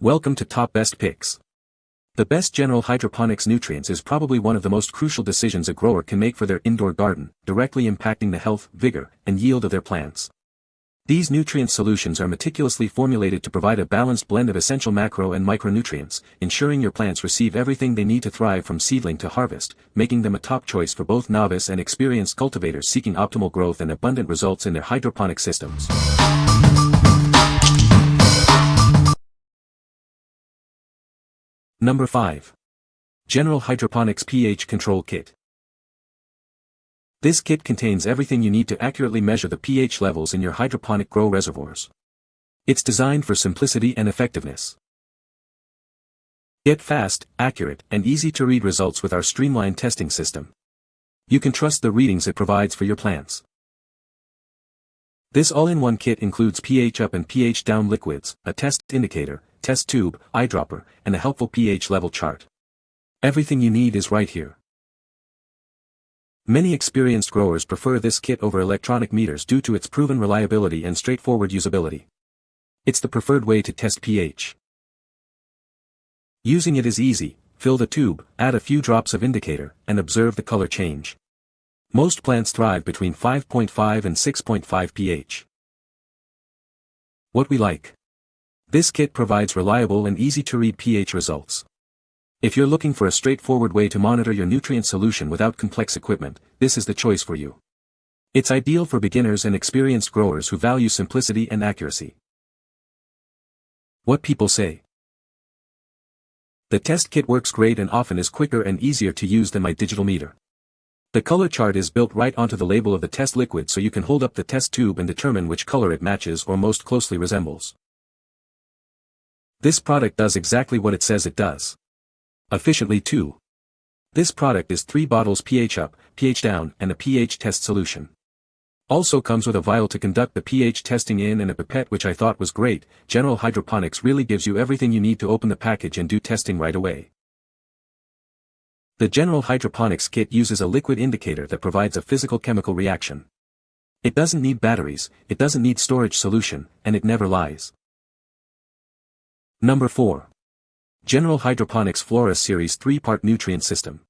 Welcome to Top Best Picks. The best General Hydroponics Nutrients is probably one of the most crucial decisions a grower can make for their indoor garden, directly impacting the health, vigor, and yield of their plants. These nutrient solutions are meticulously formulated to provide a balanced blend of essential macro and micronutrients, ensuring your plants receive everything they need to thrive from seedling to harvest, making them a top choice for both novice and experienced cultivators seeking optimal growth and abundant results in their hydroponic systems. Number 5. General Hydroponics pH Control Kit. This kit contains everything you need to accurately measure the pH levels in your hydroponic grow reservoirs. It's designed for simplicity and effectiveness. Get fast, accurate, and easy-to-read results with our streamlined testing system. You can trust the readings it provides for your plants. This all-in-one kit includes pH up and pH down liquids, a test indicator, test tube, eyedropper, and a helpful pH level chart. Everything you need is right here. Many experienced growers prefer this kit over electronic meters due to its proven reliability and straightforward usability. It's the preferred way to test pH. Using it is easy. Fill the tube, add a few drops of indicator, and observe the color change. Most plants thrive between 5.5 and 6.5 pH. What we like. This kit provides reliable and easy-to-read pH results. If you're looking for a straightforward way to monitor your nutrient solution without complex equipment, this is the choice for you. It's ideal for beginners and experienced growers who value simplicity and accuracy. What people say. The test kit works great and often is quicker and easier to use than my digital meter. The color chart is built right onto the label of the test liquid so you can hold up the test tube and determine which color it matches or most closely resembles. This product does exactly what it says it does. Efficiently too. This product is 3 bottles pH up, pH down, and a pH test solution. Also comes with a vial to conduct the pH testing in and a pipette, which I thought was great. General Hydroponics really gives you everything you need to open the package and do testing right away. The General Hydroponics kit uses a liquid indicator that provides a physical-chemical reaction. It doesn't need batteries, it doesn't need storage solution, and it never lies. Number 4. General Hydroponics Flora Series 3-part Nutrient System.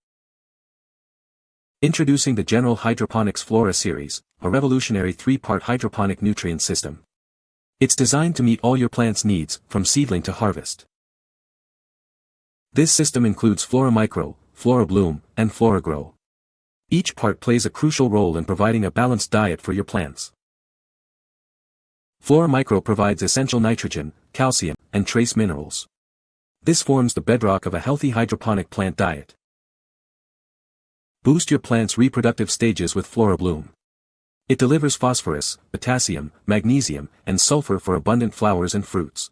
Introducing the General Hydroponics Flora Series, a revolutionary 3-part hydroponic nutrient system. It's designed to meet all your plant's needs, from seedling to harvest. This system includes Flora Micro, Flora Bloom, and Flora Grow. Each part plays a crucial role in providing a balanced diet for your plants. Flora Micro provides essential nitrogen, calcium, and trace minerals. This forms the bedrock of a healthy hydroponic plant diet. Boost your plant's reproductive stages with Flora Bloom. It delivers phosphorus, potassium, magnesium, and sulfur for abundant flowers and fruits.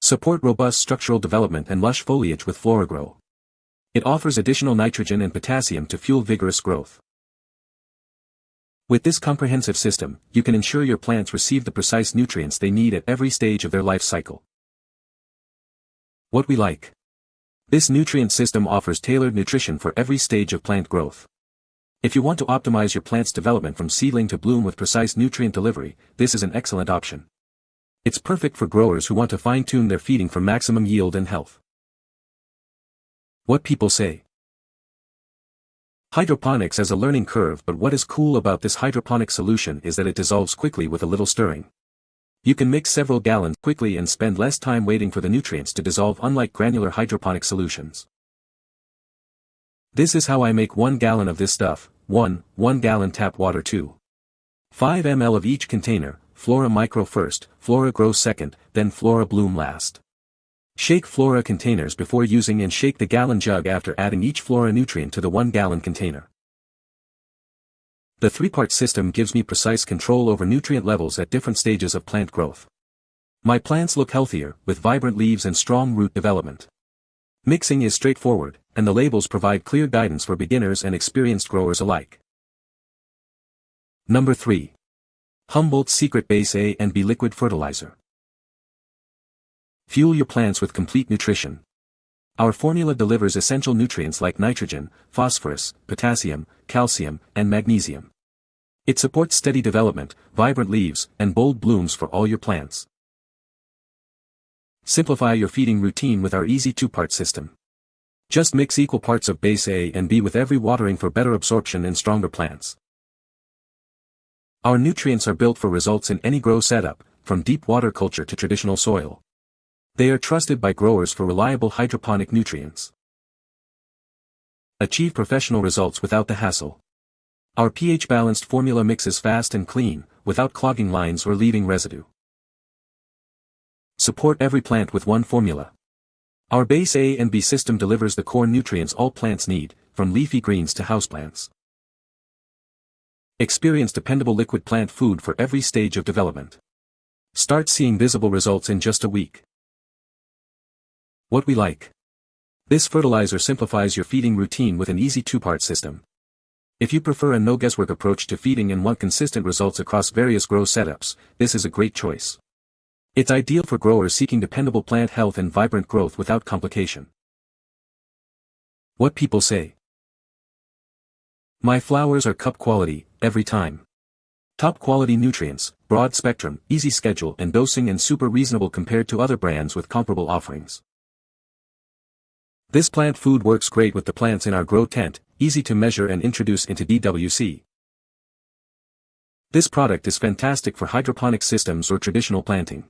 Support robust structural development and lush foliage with Flora Grow. It offers additional nitrogen and potassium to fuel vigorous growth. With this comprehensive system, you can ensure your plants receive the precise nutrients they need at every stage of their life cycle. What we like. This nutrient system offers tailored nutrition for every stage of plant growth. If you want to optimize your plant's development from seedling to bloom with precise nutrient delivery, this is an excellent option. It's perfect for growers who want to fine-tune their feeding for maximum yield and health. What people say. Hydroponics has a learning curve, but what is cool about this hydroponic solution is that it dissolves quickly with a little stirring. You can mix several gallons quickly and spend less time waiting for the nutrients to dissolve, unlike granular hydroponic solutions. This is how I make 1 gallon of this stuff. 1 gallon tap water. 2. 5 ml of each container, Flora Micro first, Flora Grow second, then Flora Bloom last. Shake Flora containers before using and shake the gallon jug after adding each Flora nutrient to the 1 gallon container. The 3-part system gives me precise control over nutrient levels at different stages of plant growth. My plants look healthier, with vibrant leaves and strong root development. Mixing is straightforward, and the labels provide clear guidance for beginners and experienced growers alike. Number 3. Humboldts Secret Base A and B Liquid Fertilizer. Fuel your plants with complete nutrition. Our formula delivers essential nutrients like nitrogen, phosphorus, potassium, calcium, and magnesium. It supports steady development, vibrant leaves, and bold blooms for all your plants. Simplify your feeding routine with our easy two-part system. Just mix equal parts of base A and B with every watering for better absorption and stronger plants. Our nutrients are built for results in any grow setup, from deep water culture to traditional soil. They are trusted by growers for reliable hydroponic nutrients. Achieve professional results without the hassle. Our pH-balanced formula mixes fast and clean, without clogging lines or leaving residue. Support every plant with one formula. Our base A and B system delivers the core nutrients all plants need, from leafy greens to houseplants. Experience dependable liquid plant food for every stage of development. Start seeing visible results in just a week. What we like. This fertilizer simplifies your feeding routine with an easy two-part system. If you prefer a no-guesswork approach to feeding and want consistent results across various grow setups, this is a great choice. It's ideal for growers seeking dependable plant health and vibrant growth without complication. What people say. My flowers are cup quality, every time. Top quality nutrients, broad spectrum, easy schedule and dosing and super reasonable compared to other brands with comparable offerings. This plant food works great with the plants in our grow tent, easy to measure and introduce into DWC. This product is fantastic for hydroponic systems or traditional planting.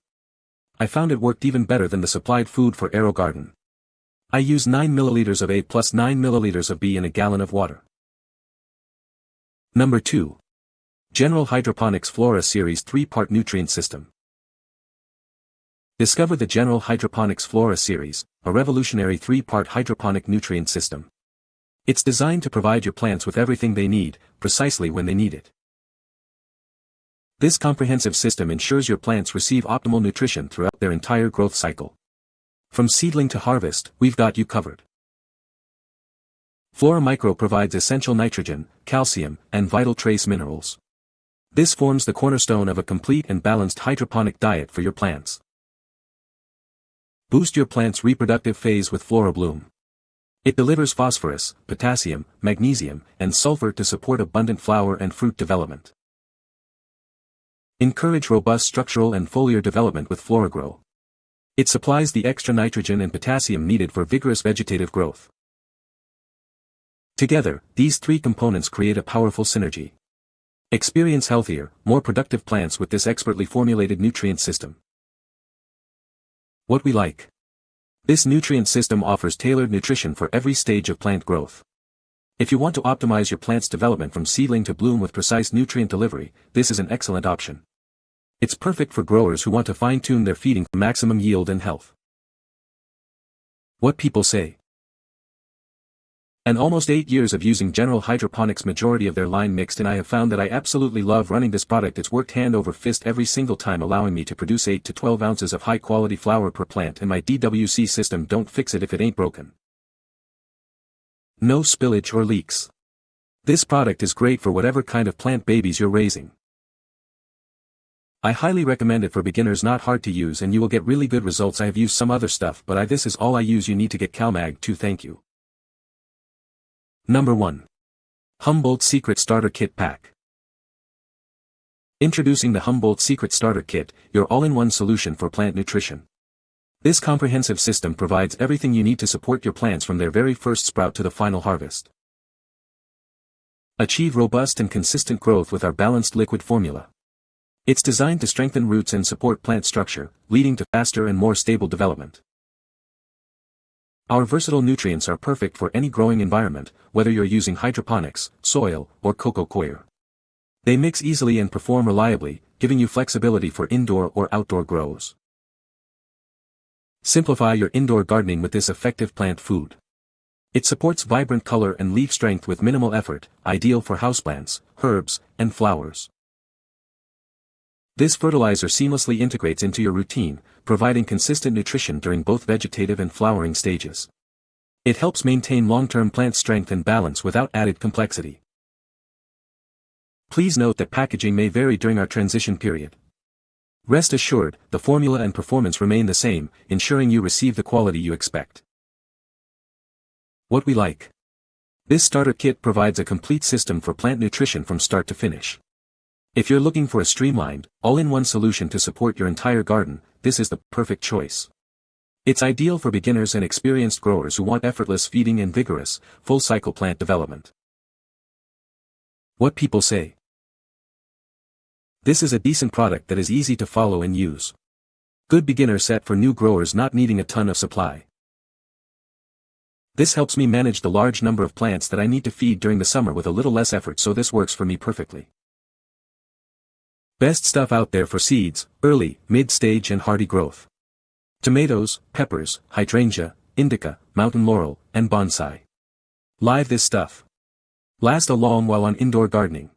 I found it worked even better than the supplied food for AeroGarden. I use 9 ml of A plus 9 ml of B in a gallon of water. Number 2. General Hydroponics Flora Series 3-part nutrient system. Discover the General Hydroponics Flora Series, a revolutionary 3-part hydroponic nutrient system. It's designed to provide your plants with everything they need, precisely when they need it. This comprehensive system ensures your plants receive optimal nutrition throughout their entire growth cycle. From seedling to harvest, we've got you covered. Flora Micro provides essential nitrogen, calcium, and vital trace minerals. This forms the cornerstone of a complete and balanced hydroponic diet for your plants. Boost your plant's reproductive phase with Flora Bloom. It delivers phosphorus, potassium, magnesium, and sulfur to support abundant flower and fruit development. Encourage robust structural and foliar development with FloraGrow. It supplies the extra nitrogen and potassium needed for vigorous vegetative growth. Together, these three components create a powerful synergy. Experience healthier, more productive plants with this expertly formulated nutrient system. What we like. This nutrient system offers tailored nutrition for every stage of plant growth. If you want to optimize your plant's development from seedling to bloom with precise nutrient delivery, this is an excellent option. It's perfect for growers who want to fine-tune their feeding for maximum yield and health. What people say. In almost 8 years of using General Hydroponics, majority of their line mixed, and I have found that I absolutely love running this product. It's worked hand over fist every single time, allowing me to produce 8 to 12 ounces of high-quality flower per plant, and my DWC system don't fix it if it ain't broken. No spillage or leaks. This product is great for whatever kind of plant babies you're raising. I highly recommend it for beginners, not hard to use, and you will get really good results. I have used some other stuff, but this is all I use. You need to get CalMag too. Thank you. Number 1. Humboldts Secret Starter Kit Pack. Introducing the Humboldts Secret Starter Kit, your all-in-one solution for plant nutrition. This comprehensive system provides everything you need to support your plants from their very first sprout to the final harvest. Achieve robust and consistent growth with our balanced liquid formula. It's designed to strengthen roots and support plant structure, leading to faster and more stable development. Our versatile nutrients are perfect for any growing environment, whether you're using hydroponics, soil, or coco coir. They mix easily and perform reliably, giving you flexibility for indoor or outdoor grows. Simplify your indoor gardening with this effective plant food. It supports vibrant color and leaf strength with minimal effort, ideal for houseplants, herbs, and flowers. This fertilizer seamlessly integrates into your routine, providing consistent nutrition during both vegetative and flowering stages. It helps maintain long-term plant strength and balance without added complexity. Please note that packaging may vary during our transition period. Rest assured, the formula and performance remain the same, ensuring you receive the quality you expect. What we like. This starter kit provides a complete system for plant nutrition from start to finish. If you're looking for a streamlined, all-in-one solution to support your entire garden, this is the perfect choice. It's ideal for beginners and experienced growers who want effortless feeding and vigorous, full-cycle plant development. What people say. This is a decent product that is easy to follow and use. Good beginner set for new growers not needing a ton of supply. This helps me manage the large number of plants that I need to feed during the summer with a little less effort, so this works for me perfectly. Best stuff out there for seeds, early, mid-stage and hardy growth. Tomatoes, peppers, hydrangea, indica, mountain laurel, and bonsai. Live this stuff. Last a long while on indoor gardening.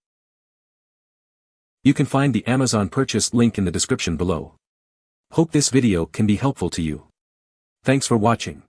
You can find the Amazon purchase link in the description below. Hope this video can be helpful to you. Thanks for watching.